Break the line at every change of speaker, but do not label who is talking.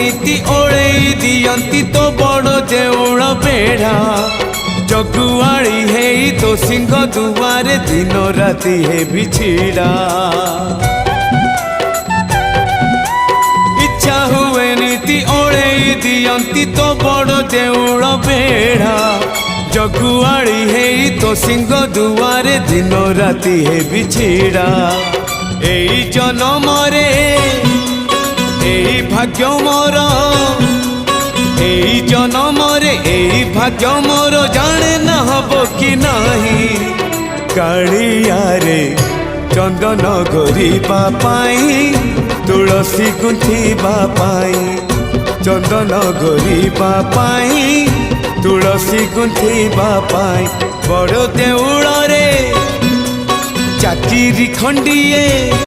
नीति ओळेई दियंती तो बड़ देउळ बेढ़ा जगुआड़ी है तो सिंह दुआरे दिन राति है बिछिड़ा इच्छा हुए नीति ओळेई दियंती तो बड़ देउळ बेढ़ा जगुआड़ी है तो सिंह दुआरे दिन राति है बिछिड़ा एई जन्म रे एई भाग्य मोर एई जन्म रे एई भाग्य मोर जाने न हबो कि नाही कालिया रे चंदन गोरीबा पाई तुलसी गुंथिबा पाई चंदन गोरीबा पाई तुलसी गुंथिबा पाई बड़ देउळ रे चाकिरी खंडिए।